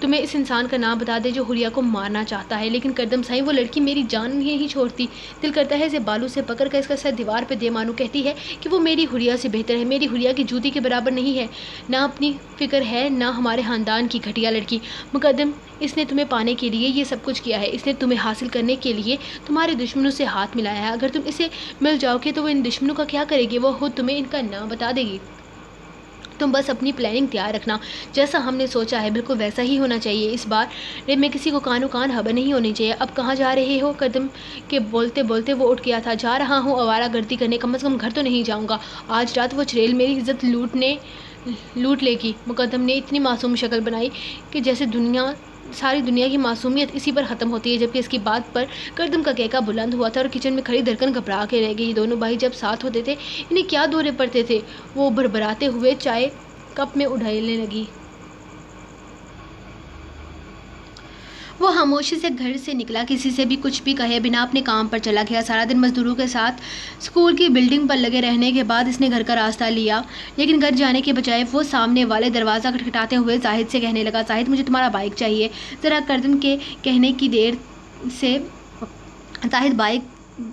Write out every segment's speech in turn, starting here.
تمہیں اس انسان کا نام بتا دے جو حریہ کو مارنا چاہتا ہے، لیکن کردم سائیں وہ لڑکی میری جان نہیں چھوڑتی، دل کرتا ہے اسے بالوں سے پکڑ کر اس کا سر دیوار پہ دے مانوں، کہتی ہے کہ وہ میری حریہ سے بہتر ہے، میری حریہ کی جوتی کے برابر نہیں ہے، نہ اپنی فکر ہے نہ ہمارے خاندان کی گھٹیا لڑکی۔ مقدم اس نے تمہیں پانے کے لیے یہ سب کچھ کیا ہے، اس نے تمہیں حاصل کرنے کے لیے تمہارے دشمنوں سے ہاتھ ملایا ہے، اگر تم اسے مل جاؤ گے تو وہ ان دشمنوں کا کیا کرے گی، وہ خود تمہیں ان کا نام بتا دے گی۔ تم بس اپنی پلاننگ تیار رکھنا، جیسا ہم نے سوچا ہے بالکل ویسا ہی ہونا چاہیے، اس بارے میں کسی کو کانوں کان خبر نہیں ہونی چاہیے۔ اب کہاں جا رہے ہو؟ کردم کے بولتے بولتے وہ اٹھ گیا تھا۔ جا رہا ہوں آوارہ گردی کرنے، کم از کم گھر تو نہیں جاؤں گا، آج رات وہ چڑیل میری عزت لوٹ لے گی۔ مقدم نے اتنی معصوم شکل بنائی کہ جیسے ساری دنیا کی معصومیت اسی پر ختم ہوتی ہے، جبکہ اس کی بات پر کردم کا کہکا بلند ہوا تھا اور کچن میں کھڑی دھڑکن گھبرا کے رہ گئی۔ دونوں بھائی جب ساتھ ہوتے تھے انہیں کیا دورے پڑتے تھے، وہ بھربھراتے ہوئے چائے کپ میں اڈالنے لگی۔ وہ خاموشی سے گھر سے نکلا، کسی سے بھی کچھ بھی کہے بنا اپنے کام پر چلا گیا۔ سارا دن مزدوروں کے ساتھ اسکول کی بلڈنگ پر لگے رہنے کے بعد اس نے گھر کا راستہ لیا، لیکن گھر جانے کے بجائے وہ سامنے والے دروازہ کھٹکھٹاتے ہوئے زاہد سے کہنے لگا، زاہد مجھے تمہارا بائک چاہیے ذرا۔ کردم کے کہنے کی دیر سے زاہد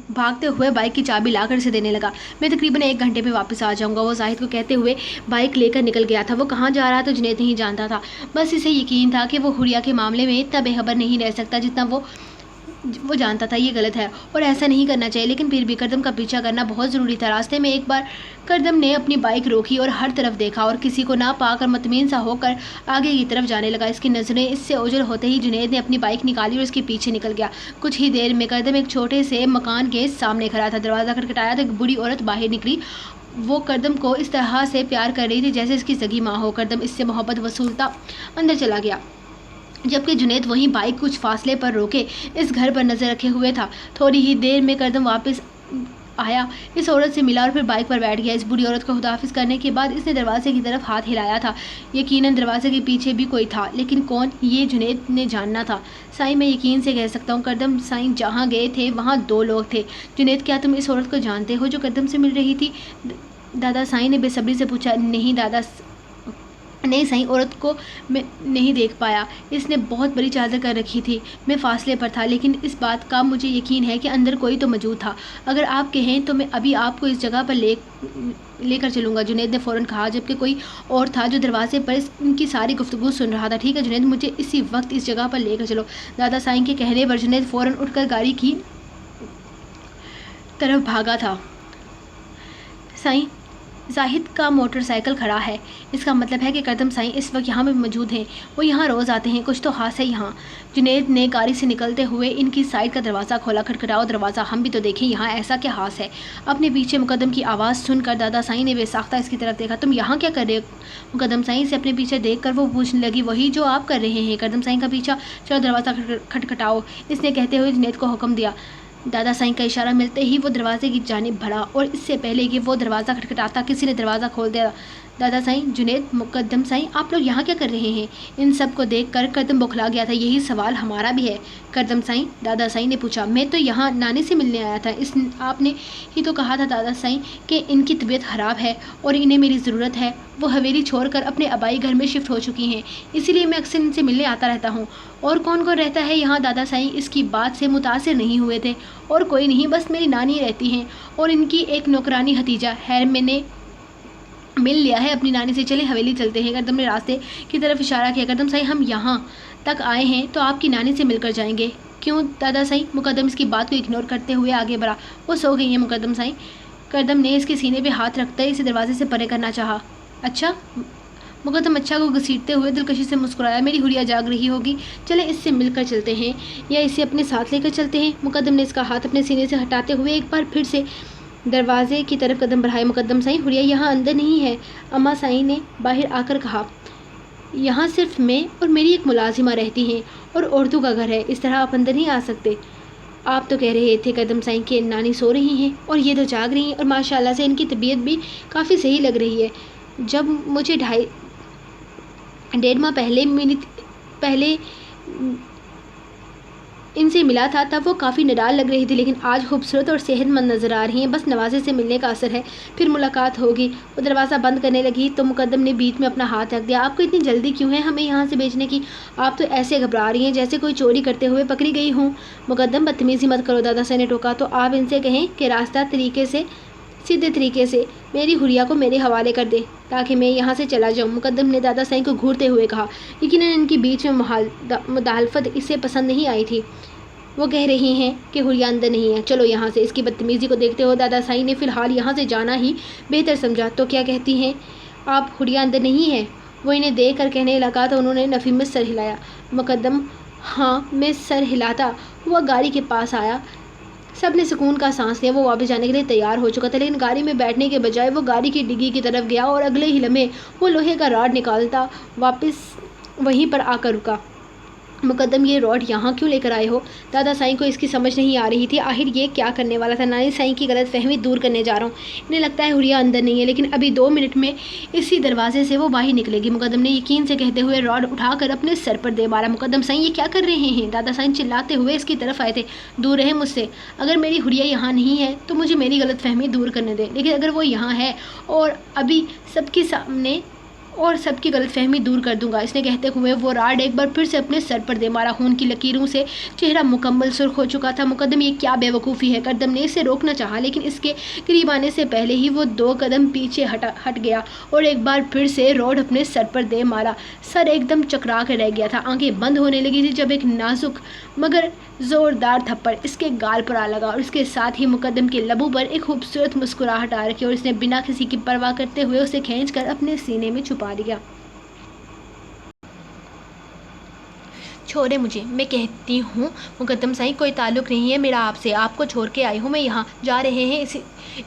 بھاگتے ہوئے بائک کی چابی لا کر اسے دینے لگا۔ میں تقریباً 1 گھنٹے میں واپس آ جاؤں گا، وہ زاہد کو کہتے ہوئے بائک لے کر نکل گیا تھا۔ وہ کہاں جا رہا تھا جنید نہیں جانتا تھا، بس اسے یقین تھا کہ وہ حریہ کے معاملے میں اتنا بے خبر نہیں رہ سکتا جتنا وہ جانتا تھا۔ یہ غلط ہے اور ایسا نہیں کرنا چاہیے، لیکن پھر بھی کردم کا پیچھا کرنا بہت ضروری تھا۔ راستے میں ایک بار کردم نے اپنی بائک روکی اور ہر طرف دیکھا اور کسی کو نہ پا کر مطمئن سا ہو کر آگے کی طرف جانے لگا۔ اس کی نظریں اس سے اوجھل ہوتے ہی جنید نے اپنی بائک نکالی اور اس کے پیچھے نکل گیا۔ کچھ ہی دیر میں کردم ایک چھوٹے سے مکان کے سامنے کھڑا تھا۔ دروازہ کھٹکھٹایا تو ایک بوڑھی عورت باہر نکلی۔ وہ کردم کو اس طرح سے پیار کر رہی تھی جیسے اس کی سگی ماں ہو۔ کردم اس سے محبت وصولتا اندر چلا گیا، جبکہ جنید وہیں بائک کچھ فاصلے پر روکے اس گھر پر نظر رکھے ہوئے تھا۔ تھوڑی ہی دیر میں کردم واپس آیا، اس عورت سے ملا اور پھر بائک پر بیٹھ گیا۔ اس بوڑھی عورت کو خداحافظ کرنے کے بعد اس نے دروازے کی طرف ہاتھ ہلایا تھا۔ یقیناً دروازے کے پیچھے بھی کوئی تھا، لیکن کون، یہ جنید نے جاننا تھا۔ سائیں میں یقین سے کہہ سکتا ہوں کردم سائیں جہاں گئے تھے وہاں 2 لوگ تھے۔ جنید کیا تم اس عورت کو جانتے ہو جو کردم سے مل رہی تھی؟ دادا سائیں نے بے صبری سے پوچھا۔ نہیں سائیں، عورت کو میں نہیں دیکھ پایا، اس نے بہت بڑی چادر کر رکھی تھی، میں فاصلے پر تھا، لیکن اس بات کا مجھے یقین ہے کہ اندر کوئی تو موجود تھا۔ اگر آپ کہیں تو میں ابھی آپ کو اس جگہ پر لے کر چلوں گا، جنید نے فوراً کہا، جبکہ کوئی اور تھا جو دروازے پر ان کی ساری گفتگو سن رہا تھا۔ ٹھیک ہے جنید، مجھے اسی وقت اس جگہ پر لے کر چلو۔ دادا سائیں کے کہنے پر جنید فوراً اٹھ کر گاڑی کی طرف بھاگا تھا۔ سائیں، زاہد کا موٹر سائیکل کھڑا ہے، اس کا مطلب ہے کہ کردم سائیں اس وقت یہاں بھی موجود ہیں، وہ یہاں روز آتے ہیں، کچھ تو خاص ہے یہاں۔ جنید نے گاڑی سے نکلتے ہوئے ان کی سائیڈ کا دروازہ کھولا۔ کھٹکھٹاؤ دروازہ، ہم بھی تو دیکھیں یہاں ایسا کیا خاص ہے۔ اپنے پیچھے مقدم کی آواز سن کر دادا سائیں نے بے ساختہ اس کی طرف دیکھا۔ تم یہاں کیا کر رہے ہو؟ مقدم سائیں سے اپنے پیچھے دیکھ کر وہ پوچھنے لگی، وہی جو آپ کر رہے ہیں، کردم سائیں کا پیچھا۔ چلو دروازہ کھٹکھٹاؤ، اس نے کہتے ہوئے جنید کو حکم دیا۔ دادا سائیں کا اشارہ ملتے ہی وہ دروازے کی جانب بڑھا اور اس سے پہلے کہ وہ دروازہ کھٹکھٹاتا کسی نے دروازہ کھول دیا۔ دادا سائیں، جنید، مقدم سائیں، آپ لوگ یہاں کیا کر رہے ہیں؟ ان سب کو دیکھ کر کردم بوکھلا گیا تھا۔ یہی سوال ہمارا بھی ہے کردم سائیں، دادا سائیں نے پوچھا۔ میں تو یہاں نانی سے ملنے آیا تھا، آپ نے ہی تو کہا تھا دادا سائیں کہ ان کی طبیعت خراب ہے اور انہیں میری ضرورت ہے، وہ حویلی چھوڑ کر اپنے آبائی گھر میں شفٹ ہو چکی ہیں، اسی لیے میں اکثر ان سے ملنے آتا رہتا ہوں۔ اور کون کون رہتا ہے یہاں؟ دادا سائیں اس کی بات سے متاثر نہیں ہوئے تھے۔ اور کوئی نہیں، بس میری نانی رہتی ہیں اور ان کی ایک نوکرانی بھتیجا ہے، میں نے مل لیا ہے اپنی نانی سے، چلیں حویلی چلتے ہیں۔ کردم نے راستے کی طرف اشارہ کیا۔ کردم سائیں، ہم یہاں تک آئے ہیں تو آپ کی نانی سے مل کر جائیں گے۔ کیوں دادا سائیں؟ مقدم اس کی بات کو اگنور کرتے ہوئے آگے بڑھا۔ وہ سو گئی ہیں مقدم سائیں۔ کردم نے اس کے سینے پہ ہاتھ رکھتے اسے دروازے سے پرے کرنا چاہا۔ اچھا؟ مقدم اچھا کو گھسیٹتے ہوئے دلکشی سے مسکرایا۔ میری حریہ جاگ رہی ہوگی، چلیں اس سے مل کر چلتے ہیں یا اسے اپنے ساتھ لے کر چلتے ہیں۔ مقدم نے اس کا ہاتھ اپنے سینے سے ہٹاتے ہوئے ایک بار پھر سے دروازے کی طرف قدم بڑھائے۔ مقدم سائیں، حریہ یہاں اندر نہیں ہے، اماں سائیں نے باہر آ کر کہا۔ یہاں صرف میں اور میری ایک ملازمہ رہتی ہیں اور عورتوں کا گھر ہے، اس طرح آپ اندر نہیں آ سکتے۔ آپ تو کہہ رہے تھے کردم سائیں کہ نانی سو رہی ہیں اور یہ تو جاگ رہی ہیں، اور ماشاءاللہ سے ان کی طبیعت بھی کافی صحیح لگ رہی ہے۔ جب مجھے 1.5 ماہ پہلے ان سے ملا تھا تب وہ کافی نڈال لگ رہی تھی، لیکن آج خوبصورت اور صحت مند نظر آ رہی ہیں۔ بس نوازے سے ملنے کا اثر ہے، پھر ملاقات ہوگی۔ وہ دروازہ بند کرنے لگی تو مقدم نے بیچ میں اپنا ہاتھ رکھ دیا۔ آپ کو اتنی جلدی کیوں ہے ہمیں یہاں سے بھیجنے کی؟ آپ تو ایسے گھبرا رہی ہیں جیسے کوئی چوری کرتے ہوئے پکڑی گئی ہوں۔ مقدم بدتمیزی مت کرو، دادا سائی نے ٹوکا۔ تو آپ ان سے کہیں کہ سیدھے طریقے سے میری حریہ کو میرے حوالے کر دے تاکہ میں یہاں سے چلا جاؤں، مقدم نے دادا سائی کو گھورتے ہوئے کہا۔ یقیناً ان کے بیچ میں مداخلت اسے پسند نہیں آئی تھی۔ وہ کہہ رہی ہیں کہ حریہ اندر نہیں ہے، چلو یہاں سے۔ اس کی بدتمیزی کو دیکھتے ہوئے دادا سائی نے فی الحال یہاں سے جانا ہی بہتر سمجھا۔ تو کیا کہتی ہیں آپ، حریہ اندر نہیں ہے؟ وہ انہیں دیکھ کر کہنے لگا تو انہوں نے نفی میں سر ہلایا۔ مقدم ہاں میں سر ہلاتا ہوا گاڑی کے پاس آیا۔ سب نے سکون کا سانس لیا۔ وہ واپس جانے کے لیے تیار ہو چکا تھا، لیکن گاڑی میں بیٹھنے کے بجائے وہ گاڑی کی ڈگی کی طرف گیا اور اگلے ہی لمحے وہ لوہے کا راڈ نکالتا واپس وہیں پر آ کر رکا۔ مقدم یہ راڈ یہاں کیوں لے کر آئے ہو؟ دادا سائی کو اس کی سمجھ نہیں آ رہی تھی، آخر یہ کیا کرنے والا تھا۔ نانی سائی کی غلط فہمی دور کرنے جا رہا ہوں، انہیں لگتا ہے حریہ اندر نہیں ہے، لیکن ابھی 2 منٹ میں اسی دروازے سے وہ باہر نکلے گی۔ مقدم نے یقین سے کہتے ہوئے راڈ اٹھا کر اپنے سر پر دے مارا۔ مقدم سائی یہ کیا کر رہے ہیں؟ دادا سائی چلاتے ہوئے اس کی طرف آئے تھے۔ دور رہیں مجھ سے، اگر میری حریہ یہاں نہیں ہے تو مجھے میری غلط فہمی دور کرنے دے، لیکن اگر وہ یہاں ہے اور ابھی سب کے سامنے اور سب کی غلط فہمی دور کر دوں گا۔ اس نے کہتے ہوئے وہ راڈ ایک بار پھر سے اپنے سر پر دے مارا۔ خون کی لکیروں سے چہرہ مکمل سرخ ہو چکا تھا۔ مقدم یہ کیا بے وقوفی ہے؟ کردم نے اسے روکنا چاہا، لیکن اس کے قریب آنے سے پہلے ہی وہ 2 قدم پیچھے ہٹ گیا اور ایک بار پھر سے راڈ اپنے سر پر دے مارا۔ سر ایک دم چکرا کر رہ گیا تھا، آنکھیں بند ہونے لگی تھی جب ایک نازک مگر زوردار تھپڑ اس کے گال پر آ لگا اور اس کے ساتھ ہی مقدم کے لبوں پر ایک خوبصورت مسکراہٹ آ رکھی اور اس نے بنا کسی کی پرواہ کرتے ہوئے اسے کھینچ کر اپنے سینے میں چھپا لیا۔ چھوڑے مجھے، میں کہتی ہوں مقدم سائی کوئی تعلق نہیں ہے میرا آپ سے، آپ کو چھوڑ کے آئی ہوں میں یہاں۔ جا رہے ہیں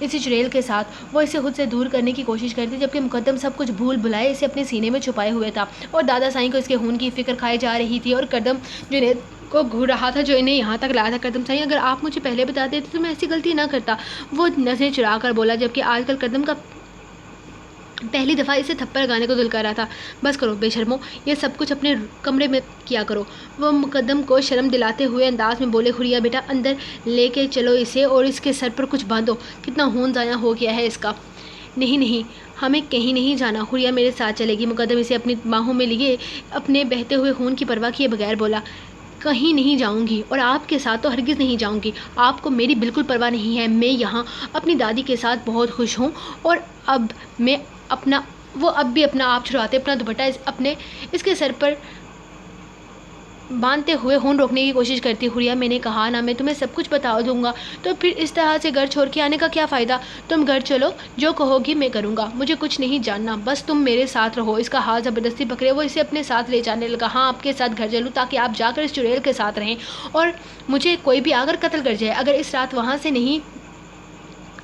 اسی چڑیل کے ساتھ۔ وہ اسے خود سے دور کرنے کی کوشش کرتی جبکہ مقدم سب کچھ بھول بھلائے اسے اپنے سینے میں چھپائے ہوئے تھا اور دادا سائی کو اس کے خون کی فکر کھائی جا رہی تھی اور کردم جنید کو گھور رہا تھا جو انہیں یہاں تک لایا تھا۔ کردم سائی اگر آپ مجھے پہلے بتا دیتے تو میں ایسی غلطی نہ کرتا، وہ نظریں چرا کر بولا، جبکہ آج کل کردم کا پہلی دفعہ اسے تھپڑ لگانے کو دل کر رہا تھا۔ بس کرو بے شرمو، یہ سب کچھ اپنے کمرے میں کیا کرو۔ وہ مقدم کو شرم دلاتے ہوئے انداز میں بولے۔ حریہ بیٹا اندر لے کے چلو اسے اور اس کے سر پر کچھ باندھو، کتنا خون ضائع ہو گیا ہے اس کا۔ نہیں، ہمیں کہیں نہیں جانا، حریہ میرے ساتھ چلے گی۔ مقدم اسے اپنی باہوں میں لیے اپنے بہتے ہوئے خون کی پرواہ کیے بغیر بولا۔ کہیں نہیں جاؤں گی اور آپ کے ساتھ تو ہرگز نہیں جاؤں گی، آپ کو میری بالکل پرواہ نہیں ہے۔ میں یہاں اپنی دادی کے ساتھ بہت خوش ہوں اور وہ اب بھی اپنا آپ چھڑواتے اپنا دوپٹہ اس کے سر پر باندھتے ہوئے خون روکنے کی کوشش کرتی۔ حریہ میں نے کہا نا میں تمہیں سب کچھ بتا دوں گا، تو پھر اس طرح سے گھر چھوڑ کے آنے کا کیا فائدہ؟ تم گھر چلو، جو کہو گی میں کروں گا، مجھے کچھ نہیں جاننا، بس تم میرے ساتھ رہو۔ اس کا ہاتھ زبردستی پکڑے وہ اسے اپنے ساتھ لے جانے لگا۔ ہاں آپ کے ساتھ گھر چلوں تاکہ آپ جا کر اس چڑیل کے ساتھ رہیں اور مجھے کوئی بھی آ کر قتل کر جائے، اگر اس رات وہاں سے نہیں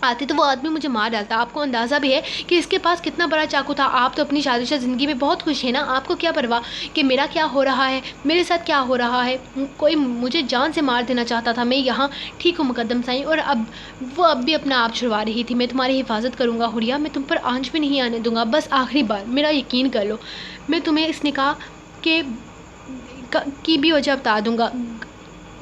آتی تو وہ آدمی مجھے مار ڈالتا۔ آپ کو اندازہ بھی ہے کہ اس کے پاس کتنا بڑا چاقو تھا۔ آپ تو اپنی شادی شدہ زندگی میں بہت خوش ہیں نا، آپ کو کیا پرواہ کہ میرا کیا ہو رہا ہے، میرے ساتھ کیا ہو رہا ہے؟ کوئی مجھے جان سے مار دینا چاہتا تھا، میں یہاں ٹھیک ہوں مقدم سائی، اور وہ اب بھی اپنا آپ چھڑوا رہی تھی۔ میں تمہاری حفاظت کروں گا حریہ، میں تم پر آنچ بھی نہیں آنے دوں گا۔ بس آخری بار میرا یقین کر لو، میں تمہیں اس نکاح کی بھی وجہ بتا دوں گا۔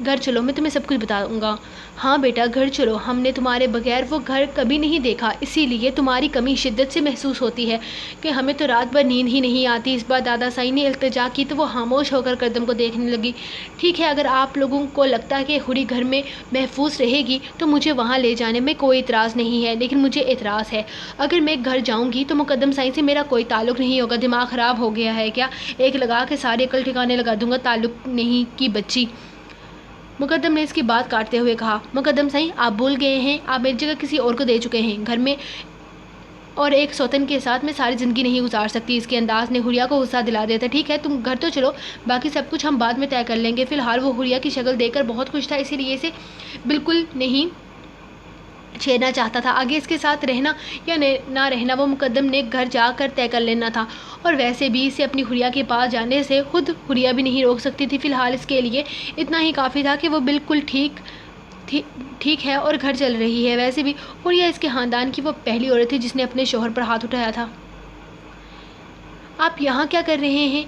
گھر چلو، میں تمہیں سب کچھ بتاؤں گا۔ ہاں بیٹا گھر چلو، ہم نے تمہارے بغیر وہ گھر کبھی نہیں دیکھا، اسی لیے تمہاری کمی شدت سے محسوس ہوتی ہے کہ ہمیں تو رات بھر نیند ہی نہیں آتی۔ اس بار دادا سائی نے التجا کی تو وہ خاموش ہو کر کردم کو دیکھنے لگی۔ ٹھیک ہے، اگر آپ لوگوں کو لگتا ہے کہ حری گھر میں محفوظ رہے گی تو مجھے وہاں لے جانے میں کوئی اعتراض نہیں ہے، لیکن مجھے اعتراض ہے اگر میں گھر جاؤں گی تو مقدم سائی سے میرا کوئی تعلق نہیں ہوگا۔ دماغ خراب ہو گیا ہے کیا؟ ایک لگا کے ساری عقل ٹھکانے لگا دوں گا، تعلق نہیں کی بچی، مقدم نے اس کی بات کاٹتے ہوئے کہا۔ مقدم سائی آپ بھول گئے ہیں، آپ ایک جگہ کسی اور کو دے چکے ہیں گھر میں، اور ایک سوتن کے ساتھ میں ساری زندگی نہیں گزار سکتی۔ اس کے انداز نے حریہ کو غصہ دلا دیا تھا۔ ٹھیک ہے تم گھر تو چلو، باقی سب کچھ ہم بعد میں طے کر لیں گے۔ فی الحال وہ حریہ کی شکل دیکھ کر بہت خوش تھا، اسی لیے اسے بالکل نہیں چھیڑنا چاہتا تھا۔ آگے اس کے ساتھ رہنا یا نہ رہنا وہ مقدم نے گھر جا کر طے کر لینا تھا، اور ویسے بھی اسے اپنی حریہ کے پاس جانے سے خود حریہ بھی نہیں روک سکتی تھی۔ فی الحال اس کے لیے اتنا ہی کافی تھا کہ وہ بالکل ٹھیک ہے اور گھر چل رہی ہے۔ ویسے بھی حریہ اس کے خاندان کی وہ پہلی عورت تھی جس نے اپنے شوہر پر ہاتھ اٹھایا تھا۔ آپ یہاں کیا کر رہے ہیں؟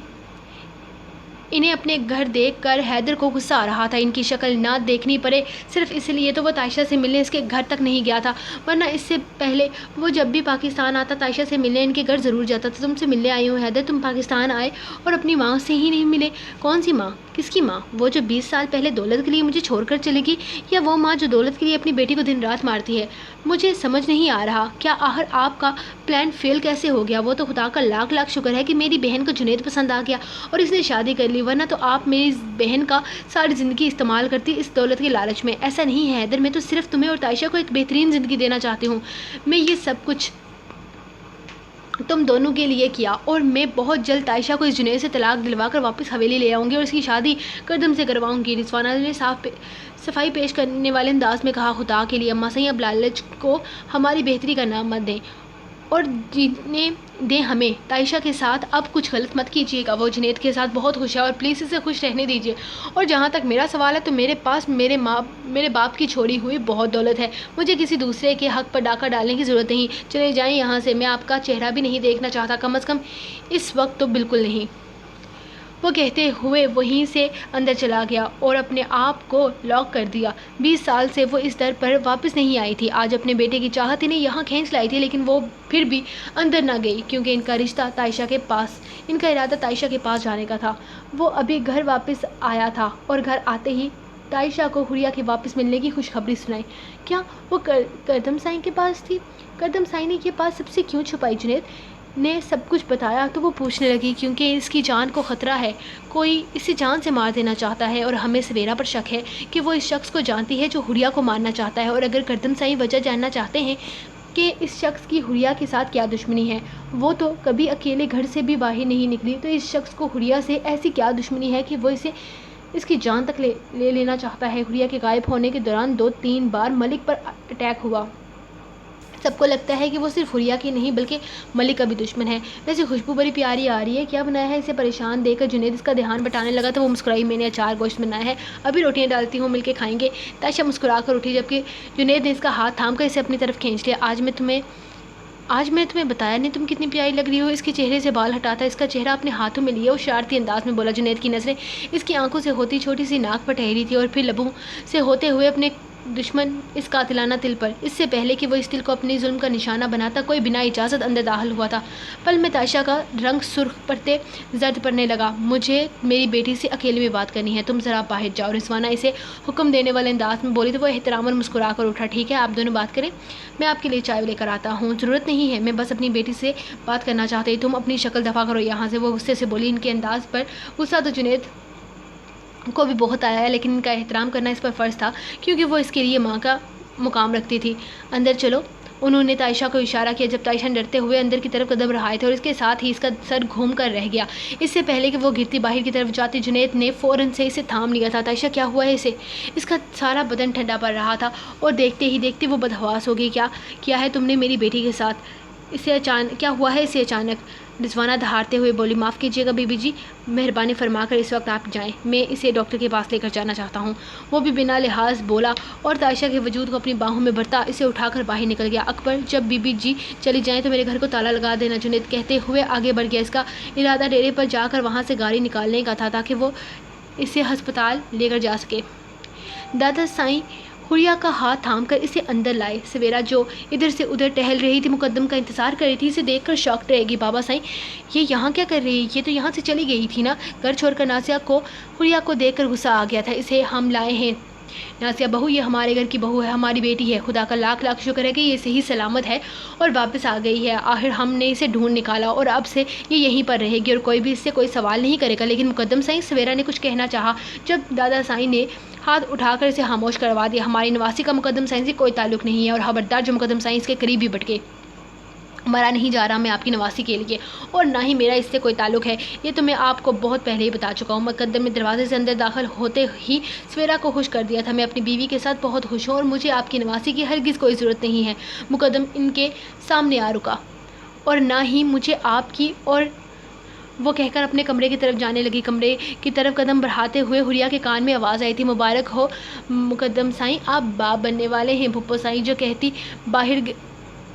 انہیں اپنے گھر دیکھ کر حیدر کو غصہ آ رہا تھا. ان کی شکل نہ دیکھنی پڑے صرف اس لیے تو وہ تائشہ سے ملنے اس کے گھر تک نہیں گیا تھا، ورنہ اس سے پہلے وہ جب بھی پاکستان آتا تائشہ سے ملنے ان کے گھر ضرور جاتا تھا. تم سے ملنے آئی ہوں حیدر. تم پاکستان آئے اور اپنی ماں سے ہی نہیں ملے. کون سی ماں؟ کس کی ماں؟ وہ جو 20 سال پہلے دولت کے لیے مجھے چھوڑ کر چلے گی، یا وہ ماں جو دولت کے لیے اپنی بیٹی کو دن رات مارتی ہے؟ مجھے سمجھ نہیں آ رہا. کیا آخر آپ کا پلان فیل کیسے ہو گیا؟ وہ تو خدا کا لاکھ لاکھ شکر ہے کہ میری بہن کو جنید پسند آ گیا اور اس نے شادی کر لی، ورنہ تو آپ میری بہن کا ساری زندگی استعمال کرتی اس دولت کے لالچ میں. ایسا نہیں ہے حیدر، میں تو صرف تمہیں اور تائشہ کو ایک بہترین زندگی دینا چاہتی ہوں. میں یہ سب کچھ تم دونوں کے لیے کیا، اور میں بہت جلد تائشہ کو اس جنید سے طلاق دلوا کر واپس حویلی لے آؤں گی اور اس کی شادی کردم سے کرواؤں گی. رضوانہ نے صفائی پیش کرنے والے انداز میں کہا. خدا کے لیے اماں صحیح، اب لالچ کو ہماری بہتری کا نام مت دیں اور جینے دیں ہمیں. تائشہ کے ساتھ اب کچھ غلط مت کیجیے گا. وہ جنید کے ساتھ بہت خوش ہے اور پلیز اسے خوش رہنے دیجیے. اور جہاں تک میرا سوال ہے تو میرے پاس میرے باپ کی چھوڑی ہوئی بہت دولت ہے. مجھے کسی دوسرے کے حق پر ڈاکہ ڈالنے کی ضرورت نہیں. چلے جائیں یہاں سے. میں آپ کا چہرہ بھی نہیں دیکھنا چاہتا، کم از کم اس وقت تو بالکل نہیں. وہ کہتے ہوئے وہیں سے اندر چلا گیا اور اپنے آپ کو لاک کر دیا. 20 سال سے وہ اس در پر واپس نہیں آئی تھی. آج اپنے بیٹے کی چاہت انہیں یہاں کھینچ لائی تھی، لیکن وہ پھر بھی اندر نہ گئی کیونکہ ان کا ارادہ تائشہ کے پاس جانے کا تھا. وہ ابھی گھر واپس آیا تھا اور گھر آتے ہی تائشہ کو حریہ کے واپس ملنے کی خوشخبری سنائی. کیا وہ کردم سائی کے پاس تھی؟ کردم سائی نے یہ بات سب سے کیوں چھپائی؟ جنید نے سب کچھ بتایا تو وہ پوچھنے لگی کیونکہ اس کی جان کو خطرہ ہے. کوئی اسے جان سے مار دینا چاہتا ہے اور ہمیں سویرا پر شک ہے کہ وہ اس شخص کو جانتی ہے جو حریہ کو مارنا چاہتا ہے. اور اگر کردم سائی وجہ جاننا چاہتے ہیں کہ اس شخص کی حریہ کے ساتھ کیا دشمنی ہے، وہ تو کبھی اکیلے گھر سے بھی باہر نہیں نکلی، تو اس شخص کو حریہ سے ایسی کیا دشمنی ہے کہ وہ اس کی جان تک لے لینا چاہتا ہے. حریہ کے غائب ہونے کے دوران 2-3 بار ملک پر اٹیک ہوا. سب کو لگتا ہے کہ وہ صرف حریہ کی نہیں بلکہ ملک کا بھی دشمن ہے. ویسے خوشبو بڑی پیاری آ رہی ہے. کیا بنایا ہے؟ اسے پریشان دیکھ کر جنید اس کا دھیان بٹانے لگا تو وہ مسکرائی. میں نے اچار گوشت بنایا ہے، ابھی روٹیاں ڈالتی ہوں، مل کے کھائیں گے. تائشہ مسکرا کر اٹھی جبکہ جنید نے اس کا ہاتھ تھام کر اسے اپنی طرف کھینچ لیا. آج میں تمہیں بتایا نہیں تم کتنی پیاری لگ رہی ہو. اس کے چہرے سے بال ہٹاتا اس کا چہرہ اپنے ہاتھوں میں لیے اور شرارتی انداز میں بولا. جنید کی نظریں اس کی آنکھوں سے ہوتی چھوٹی سی ناک پر ٹھہری تھی اور پھر لبوں سے ہوتے ہوئے اپنے دشمن اس قاتلانہ دل پر. اس سے پہلے کہ وہ اس دل کو اپنی ظلم کا نشانہ بناتا کوئی بنا اجازت اندر داخل ہوا تھا. پل میں تائشہ کا رنگ سرخ پڑتے زرد پڑنے لگا. مجھے میری بیٹی سے اکیلے میں بات کرنی ہے، تم ذرا باہر جاؤ. رضوانہ اسے حکم دینے والے انداز میں بولی تو وہ احتراماً مسکرا کر اٹھا. ٹھیک ہے، آپ دونوں بات کریں، میں آپ کے لیے چائے لے کر آتا ہوں. ضرورت نہیں ہے، میں بس اپنی بیٹی سے بات کرنا چاہتی. تم اپنی شکل دفا کرو یہاں سے. وہ غصے سے بولی. ان کے انداز پر غصہ تو جنید کو بھی بہت آیا ہے، لیکن ان کا احترام کرنا اس پر فرض تھا کیونکہ وہ اس کے لیے ماں کا مقام رکھتی تھی. اندر چلو، انہوں نے تائشہ کو اشارہ کیا. جب تائشہ ڈرتے ہوئے اندر کی طرف قدم بڑھائے تھے اور اس کے ساتھ ہی اس کا سر گھوم کر رہ گیا. اس سے پہلے کہ وہ گرتی باہر کی طرف جاتی جنید نے فوراً سے اسے تھام لیا تھا. تائشہ کیا ہوا ہے اسے؟ اس کا سارا بدن ٹھنڈا پڑ رہا تھا اور دیکھتے ہی دیکھتے وہ بدحواس ہو گئی. کیا ہے تم نے میری بیٹی کے ساتھ؟ کیا ہوا ہے اسے اچانک؟ رضوانہ دہاڑتے ہوئے بولی. معاف کیجیے گا بیبی جی، مہربانی فرما کر اس وقت آپ جائیں، میں اسے ڈاکٹر کے پاس لے کر جانا چاہتا ہوں. وہ بھی بنا لحاظ بولا اور تائشہ کے وجود کو اپنی باہوں میں بھرتا اسے اٹھا کر باہر نکل گیا. اکبر، جب بیبی جی چلی جائیں تو میرے گھر کو تالا لگا دینا. جنید کہتے ہوئے آگے بڑھ گیا. اس کا ارادہ ڈیرے پر جا کر وہاں سے گاڑی نکالنے کا تھا تاکہ وہ اسے ہسپتال لے کر جا سکے. دادا سائیں حریہ کا ہاتھ تھام کر اسے اندر لائے. سویرا جو ادھر سے ادھر ٹہل رہی تھی مقدم کا انتظار کر رہی تھی، اسے دیکھ کر شاکڈ رہے گی. بابا سائیں، یہ یہاں کیا کر رہی ہے؟ یہ تو یہاں سے چلی گئی تھی نا. گھر چھوڑ کر نازیہ کو حریہ کو دیکھ کر غصہ آ گیا تھا. اسے ہم لائے ہیں نازیہ بہو، یہ ہمارے گھر کی بہو ہے، ہماری بیٹی ہے. خدا کا لاکھ لاکھ شکر ہے کہ یہ صحیح سلامت ہے اور واپس آ گئی ہے. آخر ہم نے اسے ڈھونڈ نکالا اور اب سے یہ یہیں پر رہے گی اور کوئی بھی اس سے کوئی سوال نہیں کرے گا. لیکن مقدم سائیں، سویرا نے کچھ کہنا چاہا. جب دادا سائیں نے ہاتھ اٹھا کر اسے خاموش کروا دیا. ہماری نواسی کا مقدم سائیں سے کوئی تعلق نہیں ہے اور خبردار جو مقدم سائیں اس کے قریب بھی بٹکے. مرا نہیں جا رہا میں آپ کی نواسی کے لیے، اور نہ ہی میرا اس سے کوئی تعلق ہے. یہ تو میں آپ کو بہت پہلے ہی بتا چکا ہوں. مقدم نے دروازے سے اندر داخل ہوتے ہی سویرا کو خوش کر دیا تھا. میں اپنی بیوی کے ساتھ بہت خوش ہوں اور مجھے آپ کی نواسی کی ہرگز کوئی ضرورت نہیں ہے. مقدم ان کے سامنے آ رکا. اور نہ ہی مجھے آپ کی. اور وہ کہہ کر اپنے کمرے کی طرف جانے لگی. کمرے کی طرف قدم بڑھاتے ہوئے حریہ کے کان میں آواز آئی تھی. مبارک ہو مقدم سائیں، آپ باپ بننے والے ہیں. پھپھو سائیں جو کہتی باہر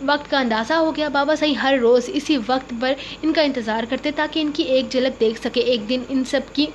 وقت کا اندازہ ہو گیا۔ بابا سائی ہر روز اسی وقت پر ان کا انتظار کرتے تاکہ ان کی ایک جھلک دیکھ سکے۔ ایک دن ان سب کی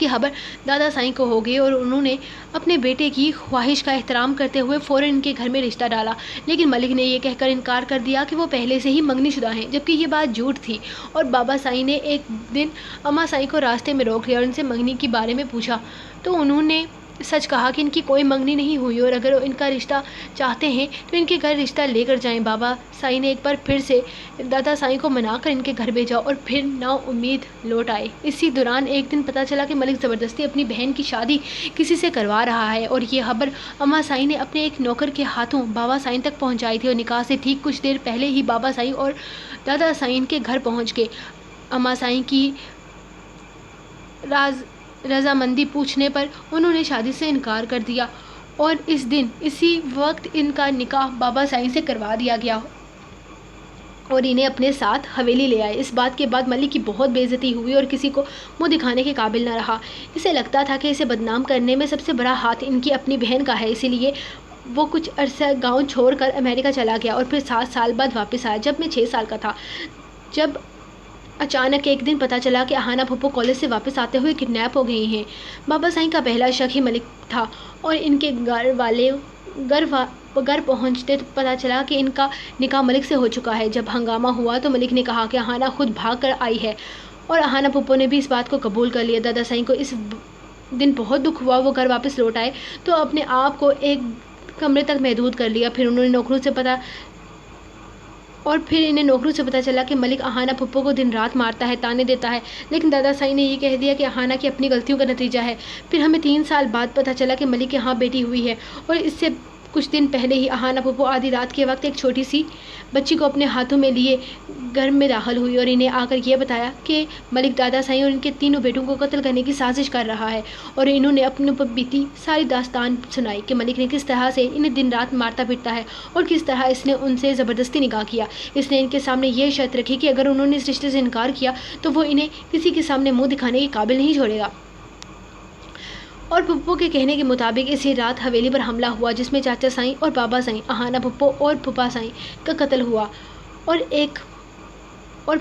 خبر دادا سائی کو ہو گئی اور انہوں نے اپنے بیٹے کی خواہش کا احترام کرتے ہوئے فوراً ان کے گھر میں رشتہ ڈالا، لیکن ملک نے یہ کہہ کر انکار کر دیا کہ وہ پہلے سے ہی منگنی شدہ ہیں، جبکہ یہ بات جھوٹ تھی۔ اور بابا سائی نے ایک دن اماں سائی کو راستے میں روک لیا اور ان سے منگنی کے بارے میں پوچھا تو انہوں نے سچ کہا کہ ان کی کوئی منگنی نہیں ہوئی اور اگر وہ ان کا رشتہ چاہتے ہیں تو ان کے گھر رشتہ لے کر جائیں۔ بابا سائی نے ایک بار پھر سے دادا سائی کو منا کر ان کے گھر بھیجا اور پھر نا امید لوٹ آئے۔ اسی دوران ایک دن پتہ چلا کہ ملک زبردستی اپنی بہن کی شادی کسی سے کروا رہا ہے اور یہ خبر اماں سائی نے اپنے ایک نوکر کے ہاتھوں بابا سائی تک پہنچائی تھی اور نکاح سے ٹھیک کچھ دیر پہلے ہی بابا سائی اور دادا سائی ان کے گھر پہنچ گئے۔ اماں سائی کی رضامندی پوچھنے پر انہوں نے شادی سے انکار کر دیا اور اسی وقت ان کا نکاح بابا سائی سے کروا دیا گیا اور انہیں اپنے ساتھ حویلی لے آئے۔ اس بات کے بعد ملک کی بہت بے عزتی ہوئی اور کسی کو منہ دکھانے کے قابل نہ رہا۔ اسے لگتا تھا کہ اسے بدنام کرنے میں سب سے بڑا ہاتھ ان کی اپنی بہن کا ہے، اسی لیے وہ کچھ عرصہ گاؤں چھوڑ کر امریکہ چلا گیا اور پھر 7 سال بعد واپس آیا جب میں 6 سال کا تھا، جب اچانک ایک دن پتہ چلا کہ اہانا پھپھو کالج سے واپس آتے ہوئے کڈنیپ ہو گئی ہیں۔ بابا سائی کا پہلا شک ہی ملک تھا اور ان کے گھر پہنچتے پتہ چلا کہ ان کا نکاح ملک سے ہو چکا ہے۔ جب ہنگامہ ہوا تو ملک نے کہا کہ اہانا خود بھاگ کر آئی ہے اور اہانا پھپھو نے بھی اس بات کو قبول کر لیا۔ دادا سائی کو اس دن بہت دکھ ہوا۔ وہ گھر واپس لوٹ آئے تو اپنے آپ کو ایک کمرے تک محدود کر لیا۔ پھر انہیں نوکروں سے پتہ چلا کہ ملک اہانا پھپھو کو دن رات مارتا ہے، طعنے دیتا ہے، لیکن دادا سائی نے یہ کہہ دیا کہ اہانا کی اپنی غلطیوں کا نتیجہ ہے۔ پھر ہمیں 3 سال بعد پتہ چلا کہ ملک یہاں بیٹی ہوئی ہے اور اس سے کچھ دن پہلے ہی اہانا پھپھو آدھی رات کے وقت ایک چھوٹی سی بچی کو اپنے ہاتھوں میں لیے گھر میں داخل ہوئی اور انہیں آ کر یہ بتایا کہ ملک دادا سائی اور ان کے تینوں بیٹوں کو قتل کرنے کی سازش کر رہا ہے، اور انہوں نے اپنے اوپر بیتی ساری داستان سنائی کہ ملک نے کس طرح سے انہیں دن رات مارتا پیٹتا ہے اور کس طرح اس نے ان سے زبردستی نکاح کیا۔ اس نے ان کے سامنے یہ شرط رکھی کہ اگر انہوں نے اس رشتے سے انکار کیا تو وہ انہیں کسی کے سامنے منہ دکھانے کے قابل نہیں چھوڑے گا۔ اور پھپھو کے کہنے کے مطابق اسی رات حویلی پر حملہ ہوا جس میں چاچا سائی اور بابا سائی، اہانا پھپھو اور پھوپھا سائی کا قتل ہوا اور